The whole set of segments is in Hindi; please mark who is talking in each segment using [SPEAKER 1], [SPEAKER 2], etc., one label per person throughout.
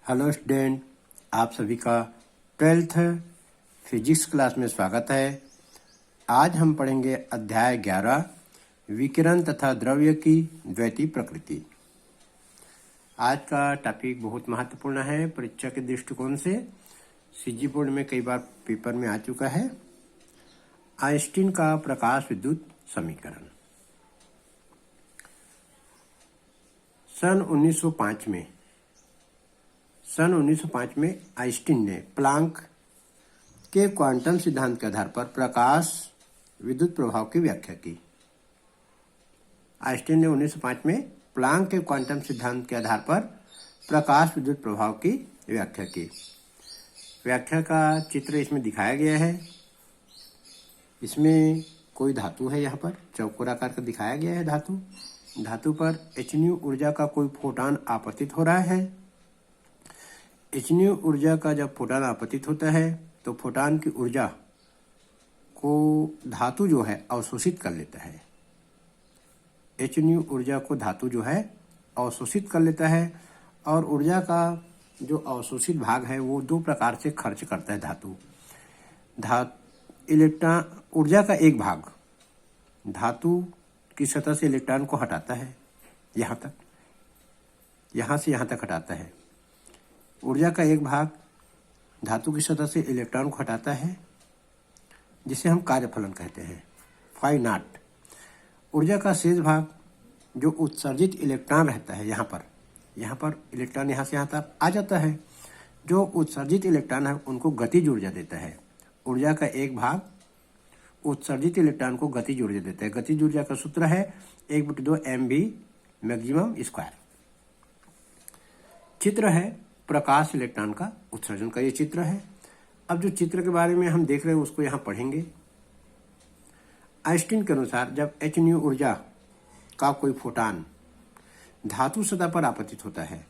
[SPEAKER 1] हेलो स्टूडेंट, आप सभी का 12th फिजिक्स क्लास में स्वागत है। आज हम पढ़ेंगे अध्याय 11 विकिरण तथा द्रव्य की द्वैती प्रकृति। आज का टॉपिक बहुत महत्वपूर्ण है परीक्षा के दृष्टिकोण से। सीजी बोर्ड में कई बार पेपर में आ चुका है। आइंस्टीन का प्रकाश विद्युत समीकरण। सन 1905 में आइंस्टीन ने प्लांक के क्वांटम सिद्धांत के आधार पर प्रकाश विद्युत प्रभाव की व्याख्या की। आइंस्टीन ने 1905 में प्लांक के क्वांटम सिद्धांत के आधार पर प्रकाश विद्युत प्रभाव की व्याख्या की। व्याख्या का चित्र इसमें दिखाया गया है। इसमें कोई धातु है, यहाँ पर चौकोराकार का दिखाया गया है। धातु पर hν ऊर्जा का कोई फोटॉन आपतित हो रहा है। hν ऊर्जा का जब फोटॉन आपतित होता है तो फोटॉन की ऊर्जा को धातु जो है अवशोषित कर लेता है। hν ऊर्जा को धातु जो है अवशोषित कर लेता है और ऊर्जा का जो अवशोषित भाग है वो दो प्रकार से खर्च करता है धातु। इलेक्ट्रॉन ऊर्जा का एक भाग धातु की सतह से इलेक्ट्रॉन को हटाता है, यहाँ तक, यहाँ से यहाँ तक हटाता है। ऊर्जा का एक भाग धातु की सतह से इलेक्ट्रॉन को हटाता है, जिसे हम कार्यफलन कहते हैं, फाई नॉट। ऊर्जा का शेष भाग जो उत्सर्जित इलेक्ट्रॉन रहता है, यहाँ पर इलेक्ट्रॉन यहाँ से यहाँ तक आ जाता है। जो उत्सर्जित इलेक्ट्रॉन है उनको गतिज ऊर्जा देता है। ऊर्जा का एक भाग उत्सर्जित इलेक्ट्रॉन को गतिज ऊर्जा देता है। गतिज ऊर्जा का सूत्र है 1/2 mv मैक्सिमम स्क्वायर। चित्र है प्रकाश इलेक्ट्रॉन का उत्सर्जन का, ये चित्र है। अब जो चित्र के बारे में हम देख रहे हैं उसको यहाँ पढ़ेंगे। आइंस्टीन के अनुसार जब hν ऊर्जा का कोई फोटॉन धातु सतह पर आपतित होता है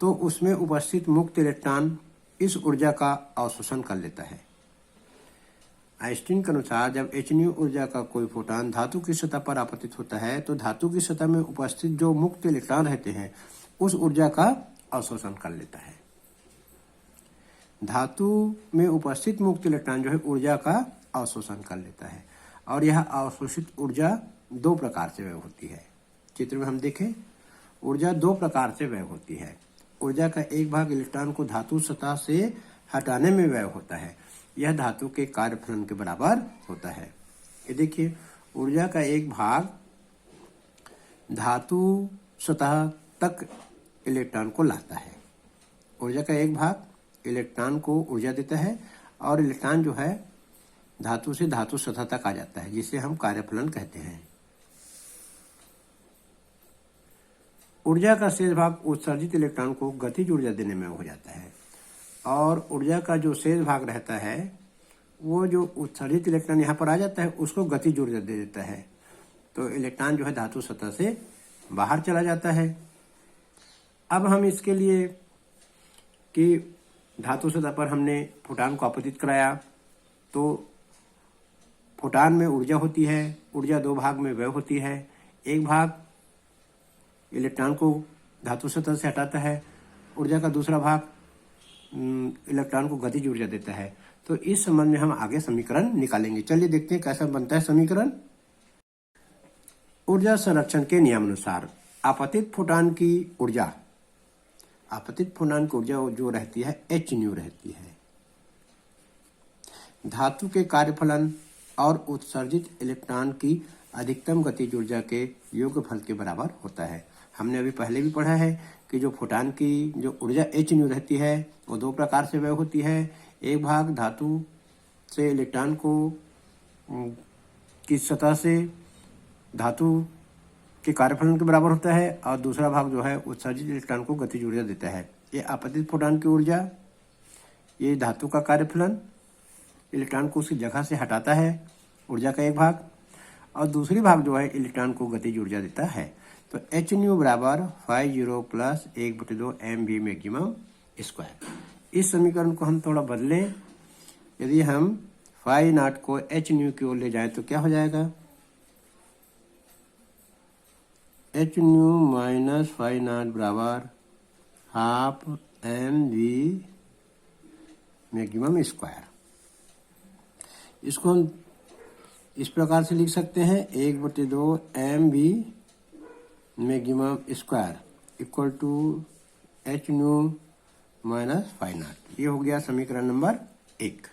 [SPEAKER 1] तो उसमें उपस्थित मुक्त इलेक्ट्रॉन इस ऊर्जा का अवशोषण कर लेता है। आइंस्टीन के अनुसार जब hν ऊर्जा का कोई फोटॉन धातु की सतह पर आपतित होता है तो धातु की सतह में उपस्थित जो मुक्त इलेक्ट्रॉन रहते हैं उस ऊर्जा का अवशोषण कर लेता है। धातु में उपस्थित मुक्त इलेक्ट्रॉन जो है ऊर्जा का अवशोषण कर लेता है और यह अवशोषित ऊर्जा दो प्रकार से व्यय होती है। चित्र में हम देखें, ऊर्जा दो प्रकार से व्यय होती है। ऊर्जा का एक भाग इलेक्ट्रॉन को धातु सतह से हटाने में व्यय होता है। यह धातु के कार्यफलन के बराबर होता है। ये देखिए, ऊर्जा का एक भाग धातु सतह तक इलेक्ट्रॉन को लाता है। ऊर्जा का एक भाग इलेक्ट्रॉन को ऊर्जा देता है और इलेक्ट्रॉन जो है धातु से धातु सतह तक आ जाता है, जिसे हम कार्यफलन कहते हैं। ऊर्जा का शेष भाग उत्सर्जित इलेक्ट्रॉन को गतिज ऊर्जा देने में हो जाता है और ऊर्जा का जो शेष भाग रहता है वो जो उत्सर्जित इलेक्ट्रॉन यहाँ पर आ जाता है उसको गतिज ऊर्जा दे देता है। तो इलेक्ट्रॉन जो है धातु सतह से बाहर चला जाता है। अब हम इसके लिए कि धातु सतह पर हमने फोटॉन को आपतित कराया तो फोटॉन में ऊर्जा होती है। ऊर्जा दो भाग में व्यय होती है। एक भाग इलेक्ट्रॉन को धातु सतह से हटाता है, ऊर्जा का दूसरा भाग इलेक्ट्रॉन को गतिज ऊर्जा देता है। तो इस संबंध में हम आगे समीकरण निकालेंगे। चलिए देखते हैं कैसा बनता है समीकरण। ऊर्जा संरक्षण के नियमानुसार आपतित फोटॉन की ऊर्जा जो रहती है hν रहती है। धातु के कार्यफलन और उत्सर्जित इलेक्ट्रॉन की अधिकतम गतिज ऊर्जा के योगफल के बराबर होता है। हमने अभी पहले भी पढ़ा है कि जो फोटॉन की जो ऊर्जा hν रहती है वो दो प्रकार से व्यय होती है। एक भाग धातु से इलेक्ट्रॉन को की सतह से धातु के कार्यफलन के बराबर होता है और दूसरा भाग जो है उत्सर्जित इलेक्ट्रॉन को गतिज ऊर्जा देता है। ये आपतित फोटॉन की ऊर्जा, ये धातु का कार्यफलन इलेक्ट्रॉन को उसकी जगह से हटाता है, ऊर्जा का एक भाग, और दूसरी भाग जो है इलेक्ट्रॉन को गतिज ऊर्जा देता है। तो hν बराबर 50 प्लस 1/2 mv मैक्सिमम स्क्वायर। इस समीकरण को हम थोड़ा बदलें। यदि हम फाई नॉट को hν की ओर ले जाएं तो क्या हो जाएगा? hν माइनस फाई नॉट बराबर half M V maximum square. इसको हम इस प्रकार से लिख सकते हैं 1/2 M V maximum square equal to H nu minus phi not. ये हो गया समीकरण नंबर 1।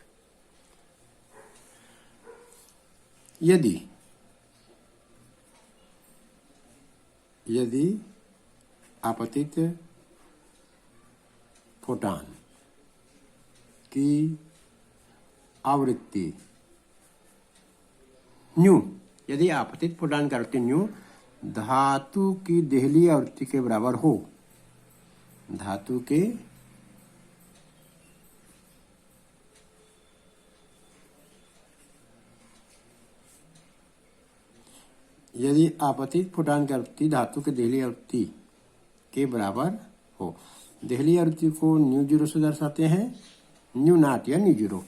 [SPEAKER 1] यदि आपतित फोटॉन की आवृत्ति न्यू, यदि आपतित फोटॉन की आवृत्ति न्यू धातु की देहली आवृत्ति के बराबर हो, धातु के यदि आपतित फोटॉन की आवृत्ति धातु के देहली आवृत्ति के बराबर हो। देहली आवृत्ति को न्यू जीरो से दर्शाते हैं, न्यू नॉट या न्यू जीरो।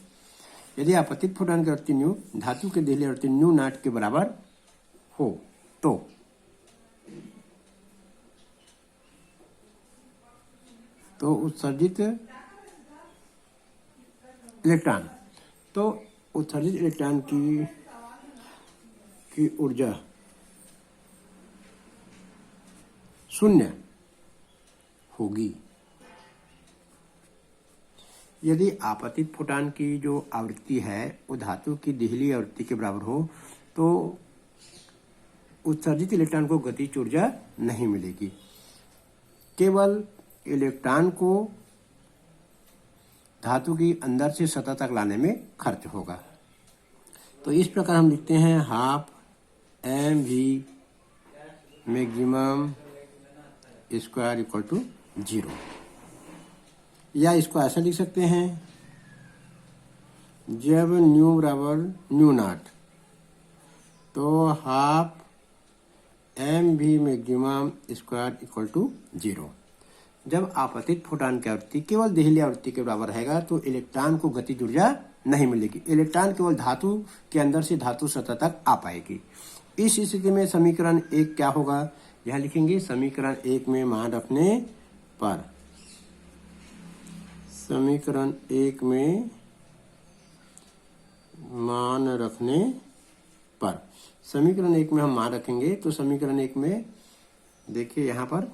[SPEAKER 1] यदि आपतित फोटॉन की आवृत्ति न्यू धातु के देहली आवृत्ति न्यू नॉट के बराबर हो तो उत्सर्जित इलेक्ट्रॉन की ऊर्जा शून्य होगी। यदि आपतित फोटॉन की जो आवृत्ति है वो धातु की देहली आवृत्ति के बराबर हो तो उत्सर्जित इलेक्ट्रॉन को गतिज ऊर्जा नहीं मिलेगी, केवल इलेक्ट्रॉन को धातु की अंदर से सतह तक लाने में खर्च होगा। तो इस प्रकार हम लिखते हैं half M V maximum square equal to 0। या इसको ऐसा लिख सकते हैं, जब न्यू बराबर न्यू नॉट तो half M V maximum square equal to 0। जब आपतित फोटॉन की आवृत्ति केवल देहली आवृत्ति के बराबर रहेगा तो इलेक्ट्रॉन को गतिज ऊर्जा नहीं मिलेगी, इलेक्ट्रॉन केवल धातु के अंदर से धातु सतह तक आ पाएगी। इस स्थिति में समीकरण 1 क्या होगा, यहां लिखेंगे समीकरण 1 में मान रखने पर, समीकरण 1 में मान रखने पर, समीकरण 1 में हम मान रखेंगे तो समीकरण 1 में देखिए यहां पर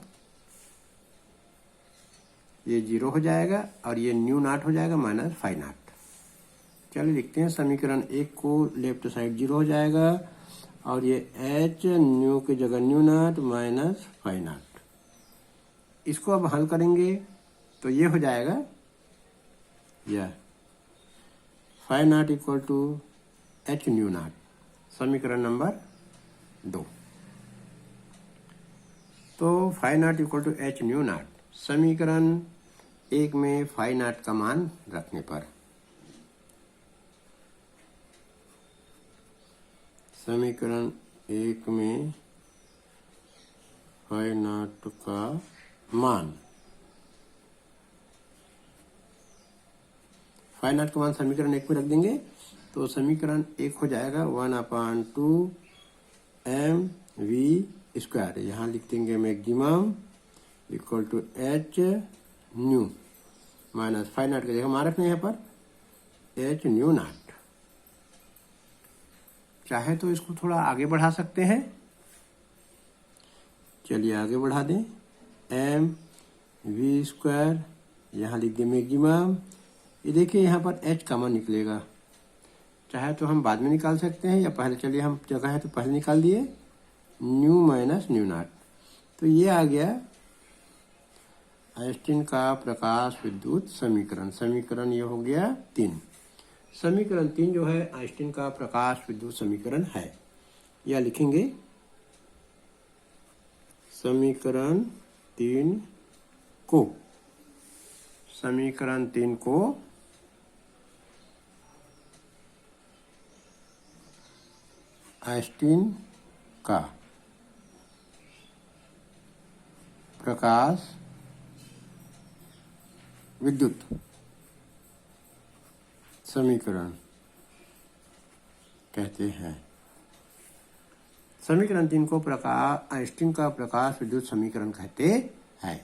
[SPEAKER 1] ये 0 हो जाएगा और ये न्यू नॉट हो जाएगा माइनस फाइव नॉट। चलिए लिखते हैं समीकरण 1 को लेफ्ट साइड 0 हो जाएगा और ये एच न्यू की जगह nu not minus phi not. इसको अब हल करेंगे तो ये हो जाएगा यह phi not equal to H nu not, समीकरण नंबर 2। तो phi not equal to H nu not, समीकरण 1 में फाइव नॉट का मान रखने पर, समीकरण 1 में फाइव नॉट का मान, फाइव नॉट का मान समीकरण 1 में रख देंगे तो समीकरण 1 हो जाएगा 1/2 एम वी स्क्वायर। यहाँ लिख देंगे maximum equal to H nu minus phi not की जगह मान रखना है यहाँ पर एच न्यू नॉट। चाहे तो इसको थोड़ा आगे बढ़ा सकते हैं, चलिए आगे बढ़ा दें, एम वी स्क्वायर यहाँ लिख दें मैक्सिमम। ये देखिए यहाँ पर h कॉमन निकलेगा, चाहे तो हम बाद में निकाल सकते हैं या पहले, चलिए हम जगह है तो पहले निकाल दिए, न्यू माइनस न्यू नॉट। तो ये आ गया आइंस्टीन का प्रकाश विद्युत समीकरण। समीकरण ये हो गया 3। समीकरण 3 जो है आइंस्टीन का प्रकाश विद्युत समीकरण है। या लिखेंगे समीकरण 3 को आइंस्टीन का प्रकाश विद्युत समीकरण कहते हैं। समीकरण 3 को आइंस्टीन का प्रकाश विद्युत समीकरण कहते हैं।